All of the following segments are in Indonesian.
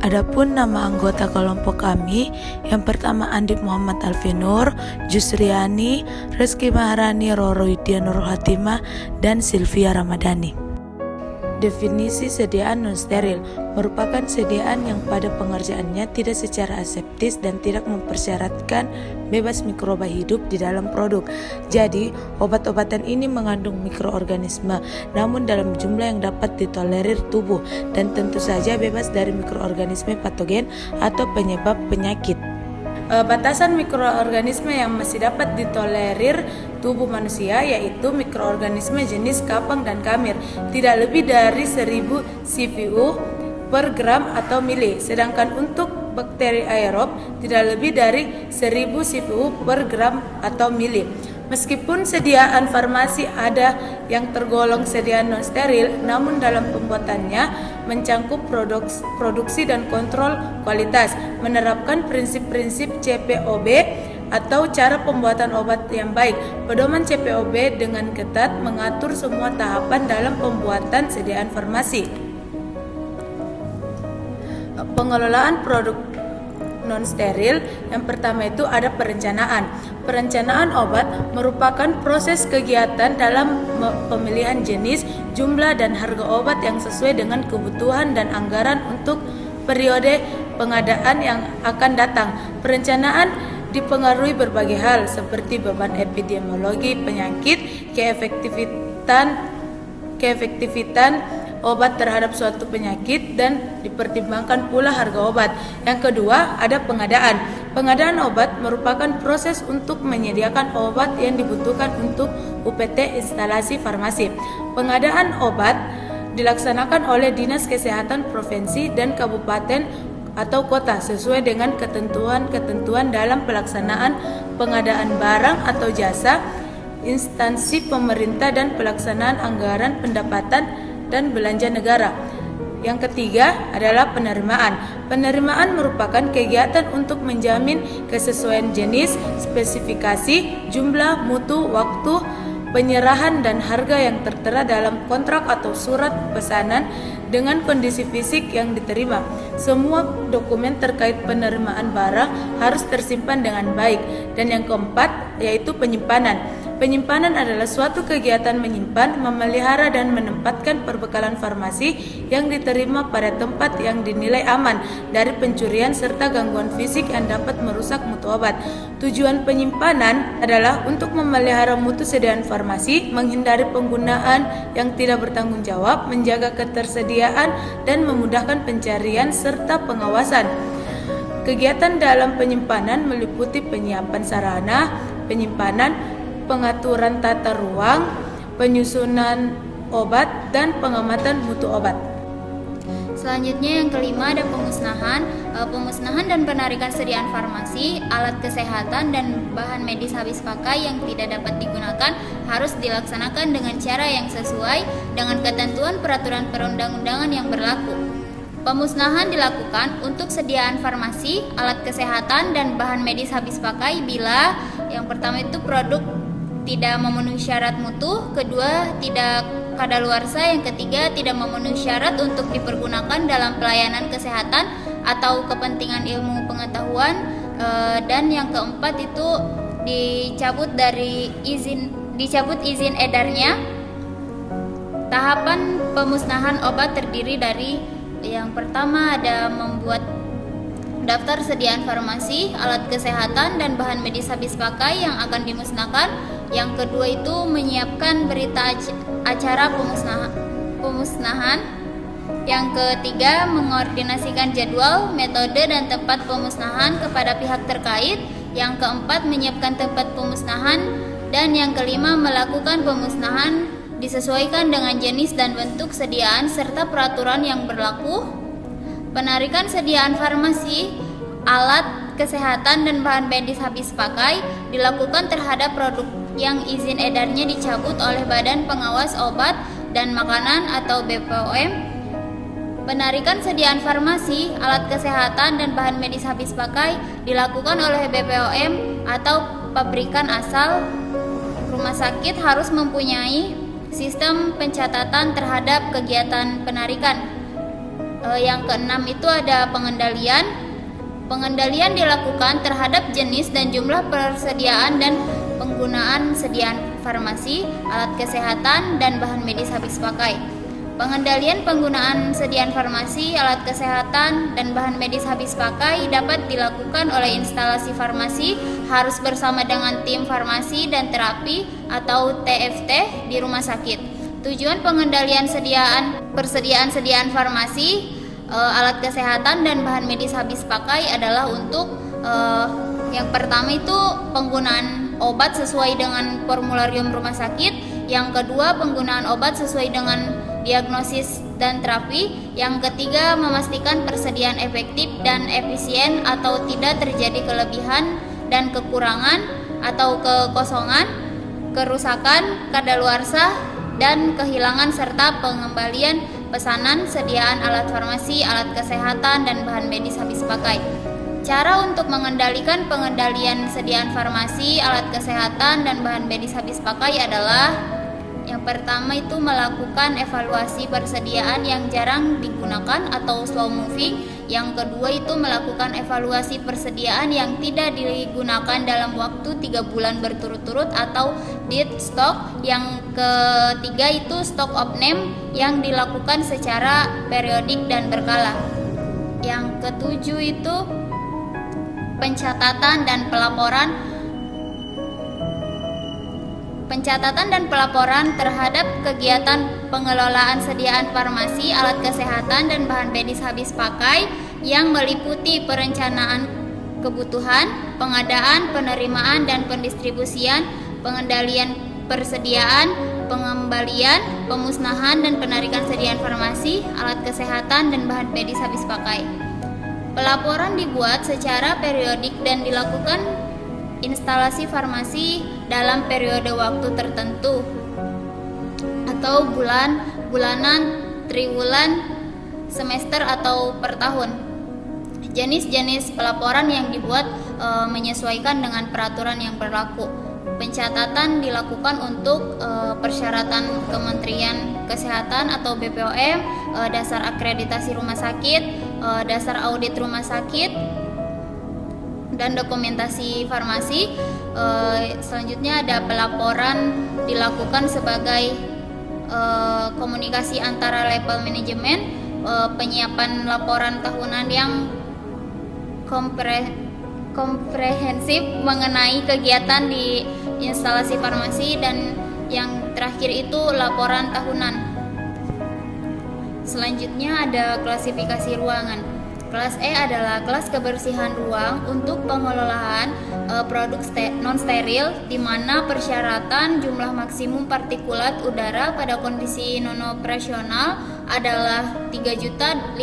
Adapun nama anggota kelompok kami, yang pertama Andip Muhammad Alfinur, Jusriani, Reski Maharani, Roro Widya Nurul Hatimah, dan Sylvia Ramadhani. Definisi sediaan non-steril merupakan sediaan yang pada pengerjaannya tidak secara aseptis dan tidak mempersyaratkan bebas mikroba hidup di dalam produk. Jadi, obat-obatan ini mengandung mikroorganisme, namun dalam jumlah yang dapat ditolerir tubuh dan tentu saja bebas dari mikroorganisme patogen atau penyebab penyakit. Batasan mikroorganisme yang masih dapat ditolerir tubuh manusia yaitu mikroorganisme jenis kapang dan kamir tidak lebih dari 1000 CFU per gram atau mili, sedangkan untuk bakteri aerob tidak lebih dari 1000 CFU per gram atau mili. Meskipun sediaan farmasi ada yang tergolong sediaan non-steril, namun dalam pembuatannya mencangkup produksi dan kontrol kualitas, menerapkan prinsip-prinsip CPOB atau cara pembuatan obat yang baik. Pedoman CPOB dengan ketat mengatur semua tahapan dalam pembuatan sediaan farmasi. Pengelolaan produk non-steril, yang pertama itu ada perencanaan. Perencanaan obat merupakan proses kegiatan dalam pemilihan jenis, jumlah, dan harga obat yang sesuai dengan kebutuhan dan anggaran untuk periode pengadaan yang akan datang. Perencanaan dipengaruhi berbagai hal seperti beban epidemiologi penyakit, keefektifan obat terhadap suatu penyakit, dan dipertimbangkan pula harga obat. Yang kedua, ada pengadaan. Pengadaan obat merupakan proses untuk menyediakan obat yang dibutuhkan untuk UPT instalasi farmasi. Pengadaan obat dilaksanakan oleh Dinas Kesehatan Provinsi dan Kabupaten atau kota sesuai dengan ketentuan-ketentuan dalam pelaksanaan pengadaan barang atau jasa, instansi pemerintah, dan pelaksanaan anggaran pendapatan dan belanja negara. Yang ketiga adalah penerimaan. Penerimaan merupakan kegiatan untuk menjamin kesesuaian jenis, spesifikasi, jumlah, mutu, waktu, penyerahan, dan harga yang tertera dalam kontrak atau surat pesanan dengan kondisi fisik yang diterima. Semua dokumen terkait penerimaan barang harus tersimpan dengan baik. Dan yang keempat yaitu penyimpanan. Penyimpanan adalah suatu kegiatan menyimpan, memelihara, dan menempatkan perbekalan farmasi yang diterima pada tempat yang dinilai aman dari pencurian serta gangguan fisik yang dapat merusak mutu obat. Tujuan penyimpanan adalah untuk memelihara mutu sediaan farmasi, menghindari penggunaan yang tidak bertanggung jawab, menjaga ketersediaan, dan memudahkan pencarian serta pengawasan. Kegiatan dalam penyimpanan meliputi penyiapan sarana penyimpanan, pengaturan tata ruang, penyusunan obat, dan pengamatan mutu obat. Selanjutnya yang kelima ada pemusnahan. Pemusnahan dan penarikan sediaan farmasi, alat kesehatan, dan bahan medis habis pakai yang tidak dapat digunakan harus dilaksanakan dengan cara yang sesuai dengan ketentuan peraturan perundang-undangan yang berlaku. Pemusnahan dilakukan untuk sediaan farmasi, alat kesehatan, dan bahan medis habis pakai bila yang pertama itu produk tidak memenuhi syarat mutu, kedua tidak kadaluarsa, yang ketiga tidak memenuhi syarat untuk dipergunakan dalam pelayanan kesehatan atau kepentingan ilmu pengetahuan, dan yang keempat itu dicabut izin edarnya. Tahapan pemusnahan obat terdiri dari yang pertama ada membuat daftar sediaan farmasi, alat kesehatan, dan bahan medis habis pakai yang akan dimusnahkan. Yang kedua itu menyiapkan berita acara pemusnahan. Yang ketiga mengordinasikan jadwal, metode, dan tempat pemusnahan kepada pihak terkait. Yang keempat menyiapkan tempat pemusnahan. Dan yang kelima melakukan pemusnahan disesuaikan dengan jenis dan bentuk sediaan serta peraturan yang berlaku. Penarikan sediaan farmasi, alat kesehatan, dan bahan medis habis pakai dilakukan terhadap produk yang izin edarnya dicabut oleh Badan Pengawas Obat dan Makanan atau BPOM. Penarikan sediaan farmasi, alat kesehatan, dan bahan medis habis pakai dilakukan oleh BPOM atau pabrikan asal. Rumah sakit harus mempunyai sistem pencatatan terhadap kegiatan penarikan. Yang keenam itu ada pengendalian. Pengendalian dilakukan terhadap jenis dan jumlah persediaan dan penggunaan sediaan farmasi, alat kesehatan, dan bahan medis habis pakai. Pengendalian penggunaan sediaan farmasi, alat kesehatan, dan bahan medis habis pakai dapat dilakukan oleh instalasi farmasi harus bersama dengan tim farmasi dan terapi atau TFT di rumah sakit. Tujuan pengendalian persediaan sediaan farmasi, alat kesehatan, dan bahan medis habis pakai adalah untuk yang pertama itu penggunaan obat sesuai dengan formularium rumah sakit. Yang kedua, penggunaan obat sesuai dengan diagnosis dan terapi. Yang ketiga, memastikan persediaan efektif dan efisien atau tidak terjadi kelebihan dan kekurangan atau kekosongan, kerusakan, kadaluarsa, dan kehilangan serta pengembalian pesanan sediaan alat farmasi, alat kesehatan, dan bahan medis habis pakai. Cara untuk mengendalikan pengendalian sediaan farmasi, alat kesehatan, dan bahan medis habis pakai adalah yang pertama itu melakukan evaluasi persediaan yang jarang digunakan atau slow moving. Yang kedua itu melakukan evaluasi persediaan yang tidak digunakan dalam waktu 3 bulan berturut-turut atau dead stock. Yang ketiga itu stock of name yang dilakukan secara periodik dan berkala. Yang ketujuh itu pencatatan dan pelaporan terhadap kegiatan pengelolaan sediaan farmasi, alat kesehatan, dan bahan medis habis pakai yang meliputi perencanaan kebutuhan, pengadaan, penerimaan, dan pendistribusian, pengendalian persediaan, pengembalian, pemusnahan, dan penarikan sediaan farmasi, alat kesehatan, dan bahan medis habis pakai. Pelaporan dibuat secara periodik dan dilakukan instalasi farmasi dalam periode waktu tertentu atau bulanan, triwulan, semester, atau per tahun. Jenis-jenis pelaporan yang dibuat menyesuaikan dengan peraturan yang berlaku. Pencatatan dilakukan untuk persyaratan Kementerian Kesehatan atau BPOM, dasar akreditasi rumah sakit, dasar audit rumah sakit, dan dokumentasi farmasi. Selanjutnya ada pelaporan dilakukan sebagai komunikasi antara level manajemen, penyiapan laporan tahunan yang komprehensif mengenai kegiatan di instalasi farmasi, dan yang terakhir itu laporan tahunan. Selanjutnya ada klasifikasi ruangan. Kelas E adalah kelas kebersihan ruang untuk pengelolaan produk non-steril, di mana persyaratan jumlah maksimum partikulat udara pada kondisi non-operasional adalah 3.520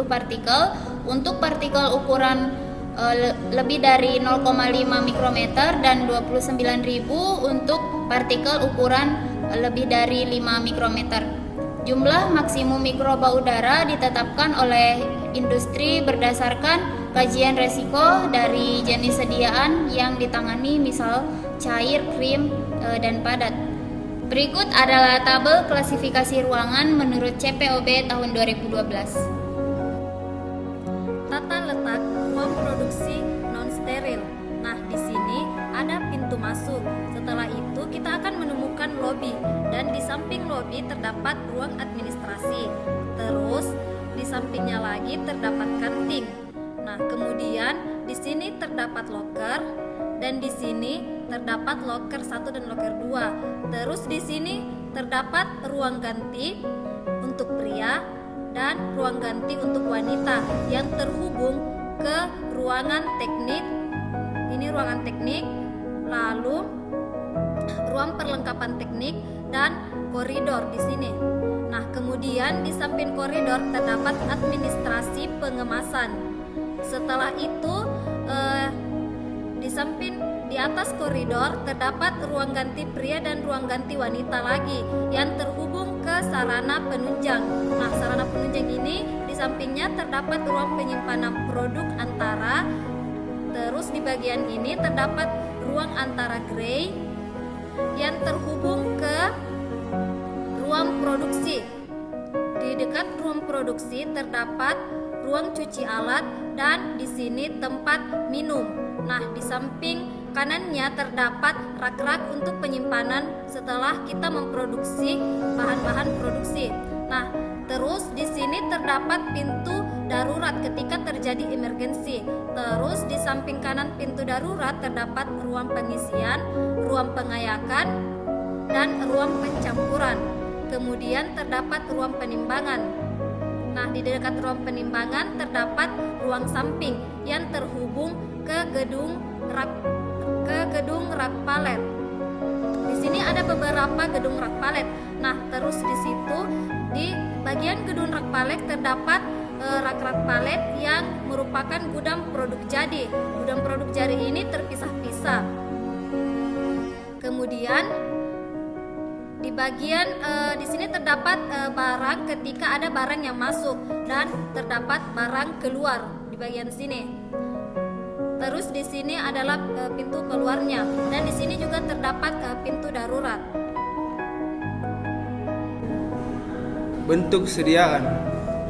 partikel. Untuk partikel ukuran lebih dari 0,5 mikrometer dan 29.000 untuk partikel ukuran lebih dari 5 mikrometer. Jumlah maksimum mikroba udara ditetapkan oleh industri berdasarkan kajian resiko dari jenis sediaan yang ditangani, misal cair, krim, dan padat. Berikut adalah tabel klasifikasi ruangan menurut CPOB tahun 2012. Tata letak ruang produksi non-steril. Nah, di sini ada pintu masuk. Setelah itu kita akan menemukan lobi, dan di samping lobi terdapat ruang administrasi. Terus di sampingnya lagi terdapat kantin. Nah, kemudian di sini terdapat loker, dan di sini terdapat loker 1 dan loker 2. Terus di sini terdapat ruang ganti untuk pria dan ruang ganti untuk wanita yang terhubung ke ruangan teknik. Ini ruangan teknik, lalu ruang perlengkapan teknik dan koridor di sini. Nah, kemudian di samping koridor terdapat administrasi pengemasan. Setelah itu di atas koridor terdapat ruang ganti pria dan ruang ganti wanita lagi yang terhubung ke sarana penunjang. Nah, sarana penunjang ini di sampingnya terdapat ruang penyimpanan produk antara. Terus di bagian ini terdapat ruang antara grey yang terhubung ke ruang produksi. Di dekat ruang produksi terdapat ruang cuci alat dan di sini tempat minum. Nah, di samping kanannya terdapat rak-rak untuk penyimpanan setelah kita memproduksi bahan-bahan produksi. Nah, terus di sini terdapat pintu darurat ketika terjadi emergensi. Terus di samping kanan pintu darurat terdapat ruang pengisian, ruang pengayakan, dan ruang pencampuran. Kemudian terdapat ruang penimbangan. Nah, di dekat ruang penimbangan terdapat ruang samping yang terhubung ke gedung rak palet. Di sini ada beberapa gedung rak palet. Nah, terus di situ di bagian gedung rak palet terdapat rak-rak palet yang merupakan gudang produk jadi. Gudang produk jadi ini terpisah-pisah. Kemudian di bagian di sini terdapat barang ketika ada barang yang masuk dan terdapat barang keluar di bagian sini. Terus di sini adalah pintu keluarnya dan di sini juga terdapat pintu darurat. Bentuk sediaan: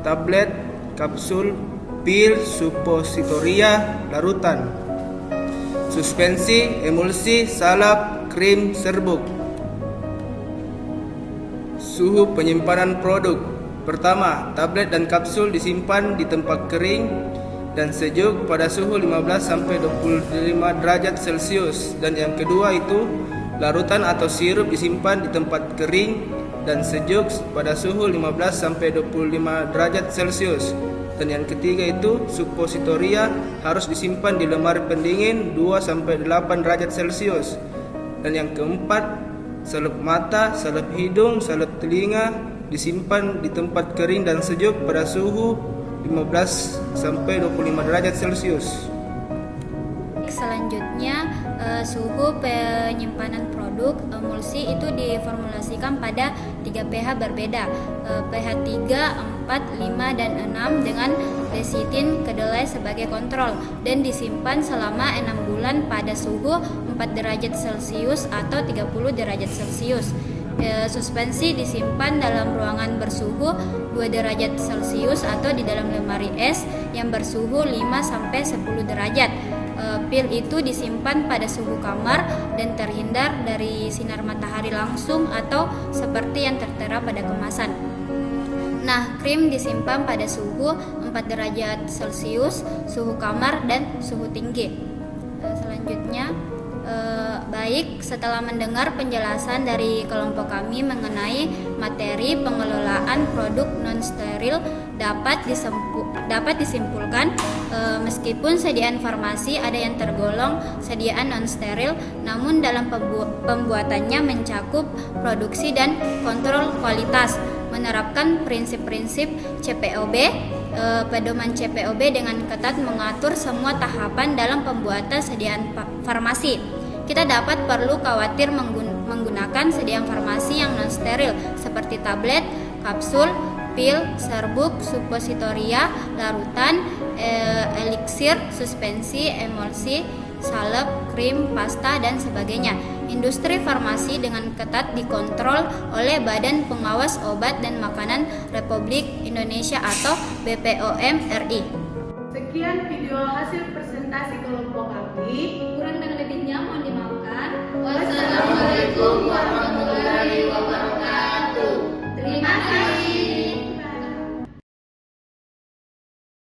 tablet, kapsul, pil, supositoria, larutan, suspensi, emulsi, salep, krim, serbuk. Suhu penyimpanan produk: pertama, tablet dan kapsul disimpan di tempat kering dan sejuk pada suhu 15-25 derajat Celcius, dan yang kedua itu larutan atau sirup disimpan di tempat kering dan sejuk pada suhu 15-25 derajat Celcius, dan yang ketiga itu supositoria harus disimpan di lemari pendingin 2-8 derajat Celcius, dan yang keempat salep mata, salep hidung, salep telinga disimpan di tempat kering dan sejuk pada suhu 15-25 derajat Celcius. Selanjutnya, suhu penyimpanan produk emulsi itu diformulasikan pada 3 pH berbeda, pH 3, 4, 5, dan 6 dengan lecitin kedelai sebagai kontrol dan disimpan selama 6 bulan pada suhu 4 derajat Celcius atau 30 derajat Celcius. Suspensi disimpan dalam ruangan bersuhu 2 derajat Celcius atau di dalam lemari es yang bersuhu 5-10 derajat. Pil itu disimpan pada suhu kamar dan terhindar dari sinar matahari langsung atau seperti yang tertera pada kemasan. Nah, krim disimpan pada suhu 4 derajat Celcius, suhu kamar, dan suhu tinggi. Selanjutnya, baik, setelah mendengar penjelasan dari kelompok kami mengenai materi pengelolaan produk non-steril, dapat disimpulkan meskipun sediaan farmasi ada yang tergolong sediaan non-steril, namun dalam pembuatannya mencakup produksi dan kontrol kualitas, menerapkan prinsip-prinsip CPOB. Pedoman CPOB dengan ketat mengatur semua tahapan dalam pembuatan sediaan farmasi. Kita dapat perlu khawatir menggunakan sediaan farmasi yang non-steril seperti tablet, kapsul, pil, serbuk, supositoria, larutan, eliksir, suspensi, emulsi, salep, krim, pasta, dan sebagainya. Industri farmasi dengan ketat dikontrol oleh Badan Pengawas Obat dan Makanan Republik Indonesia atau BPOM RI. Sekian video hasil presentasi kelompok kami.